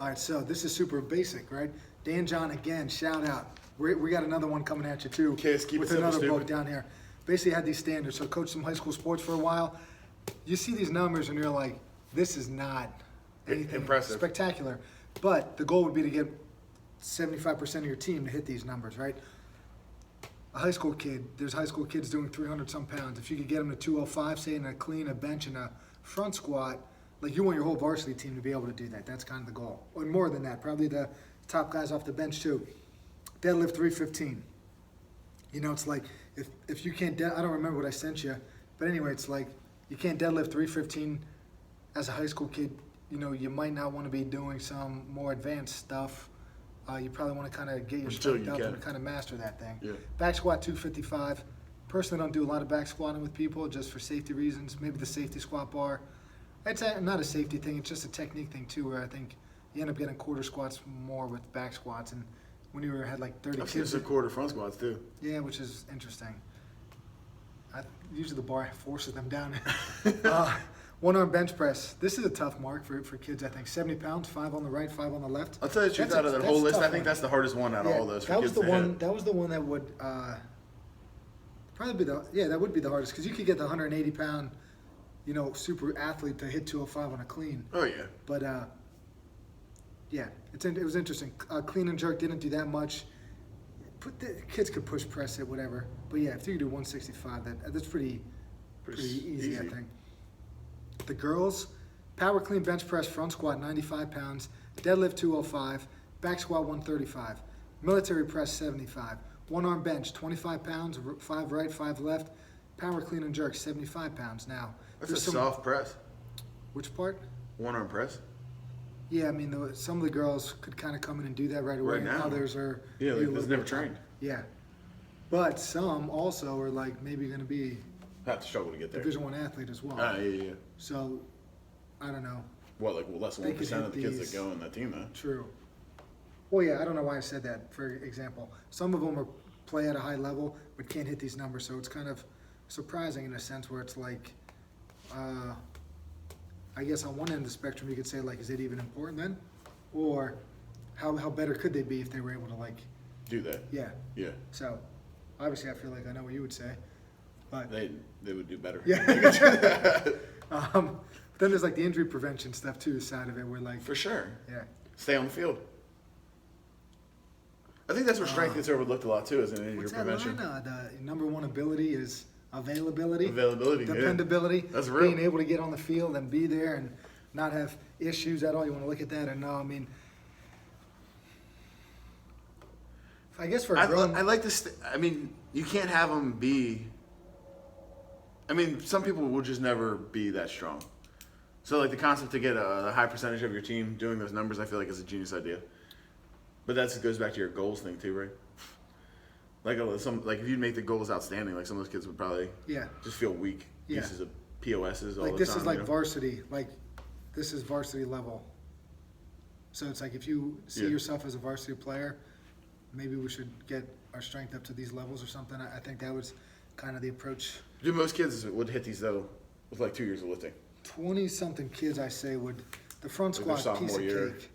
All right, so this is super basic, right? Dan John, again, shout out. We got another one coming at you, too. Okay, keep with it simple, another book stupid. down here. Basically had these standards. So coached some high school sports for a while. You see these numbers and you're like, this is not anything Impressive. spectacular. But the goal would be to get 75% of your team to hit these numbers, right? A high school kid, there's high school kids doing 300 some pounds. If you could get them to 205, say in a clean, a bench, and a front squat, like you want your whole varsity team to be able to do that. That's kind of the goal. Or more than that, probably the top guys off the bench too. Deadlift 315. You know, it's like if you can't, I don't remember what I sent you, but anyway, it's like you can't deadlift 315 as a high school kid. You know, you might not want to be doing some more advanced stuff. You probably want to kind of get your strength up and kind of master that thing. Yeah. Back squat 255. Personally, don't do a lot of back squatting with people just for safety reasons. Maybe the safety squat bar. It's not a safety thing. It's just a technique thing too, where I think you end up getting quarter squats more with back squats. And when you had like 30 I've seen kids, some quarter front squats too. yeah, which is interesting. Usually the bar forces them down. One arm bench press. This is a tough mark for kids, I think. 70 pounds, 5 on the right, 5 on the left. I'll tell you the truth, out of that whole list, I think that's the hardest one out of all those for that was kids the to one. hit. That was the one that would probably be that would be the hardest because you could get the 180 pound, you know, super athlete to hit 205 on a clean. Oh yeah. But yeah, it was interesting. Clean and jerk didn't do that much. The kids could push press it, whatever. But yeah, if you could do 165, that's pretty easy, I think. The girls, power clean bench press, front squat 95 pounds, deadlift 205, back squat 135, military press 75, one arm bench 25 pounds, 5 right, 5 left, power clean and jerk 75 pounds. Now, That's a soft press. Which part? One arm press. Yeah, I mean, some of the girls could kind of come in and do that right away. Right now. Others are Like that's never trained. Yeah, but some also are like maybe going to be Have to struggle to get there. Division I athlete as well. Yeah. So, I don't know. Less than They 1% could of the hit kids these. that go in that team, though. True. Well, yeah, I don't know why I said that. For example, some of them play at a high level but can't hit these numbers, so it's kind of surprising in a sense where it's like, I guess on one end of the spectrum you could say like, is it even important then, or how better could they be if they were able to like Do that. Yeah. Yeah. So, obviously, I feel like I know what you would say, but They would do better. yeah. Then there's like the injury prevention stuff too, side of it, where like For sure. yeah. Stay on the field. I think that's where strength gets overlooked a lot too, is in injury What's that prevention. line? The number one ability is availability. Availability, yeah. Dependability. That's real. Being able to get on the field and be there and not have issues at all. You want to look at that and no, I mean, I guess for a grown, I like this. I mean, you can't have them be. I mean, some people will just never be that strong. So, like the concept to get a high percentage of your team doing those numbers, I feel like is a genius idea. But that goes back to your goals thing too, right? Like if you make the goals outstanding, like some of those kids would probably yeah. just feel weak Yeah. pieces of POSs all Like the this time. is like you know? varsity. Like this is varsity level. So it's like if you see Yeah. yourself as a varsity player, maybe we should get our strength up to these levels or something. I think that was kind of the approach. Do most kids would hit these though with like 2 years of lifting? 20-something kids, I say, would the front Like their squat piece of sophomore year. cake.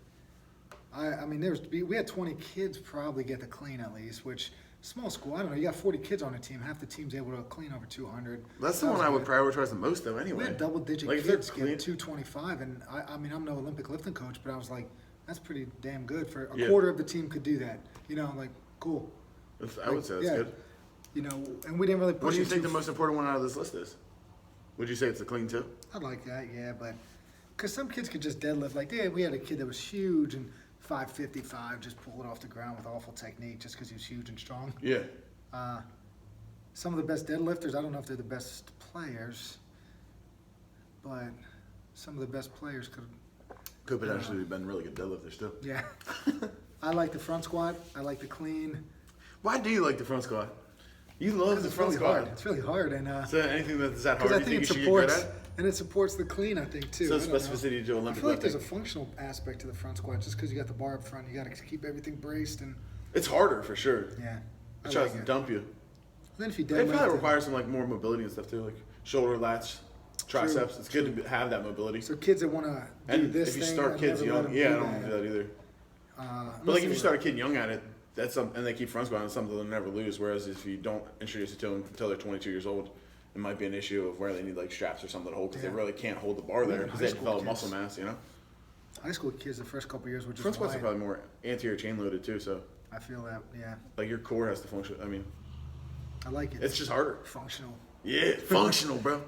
I mean, we had 20 kids probably get the clean at least, which small school. I don't know. You got 40 kids on a team. Half the team's able to clean over 200. That's the That one was I would good. prioritize the most though. We Anyway, had double-digit Like, if they're kids clean- get 225, and I mean, I'm no Olympic lifting coach, but I was like, that's pretty damn good for a Yeah. quarter of the team could do that. You know, like cool. I would say that's yeah. good. You know, and we didn't really push What do you it think too the most important one out of this list is? Would you say it's the clean too? I like that, yeah, but because some kids could just deadlift. Like, yeah, we had a kid that was huge and 555, just pull it off the ground with awful technique just because he was huge and strong. Yeah. Some of the best deadlifters, I don't know if they're the best players, but some of the best players Could potentially have been really good deadlifters too. yeah. I like the front squat. I like the clean. Why do you like the front squat? You love the It's front really squat. hard. It's really hard, and So anything that's that hard, because I you think think it you should get good supports at? and it supports the clean. I think too. So I don't know. specificity to I Olympic feel like there's a lifting. functional aspect to the front squat, just because you got the bar up front, you got to keep everything braced, and It's harder for sure. yeah. It tries to dump you. Then if you It deadlift, probably requires some like more mobility and stuff too, like shoulder lats. triceps. It's good to have that mobility. So kids that want to do And this if you thing, start I'd kids never let young, them yeah, I do don't do that either. But like if you start a kid young at it, that's something, and they keep front squatting, it's something they'll never lose. Whereas if you don't introduce it to them until they're 22 years old, it might be an issue of where they need like straps or something to hold because they really can't hold the bar there because they develop muscle mass, you know. High school kids, the first couple years were just Front squats are wide. probably more anterior chain loaded too, so I feel that, yeah. like your core has to function. I mean, I like it. it's just harder. Functional. Yeah, functional, bro.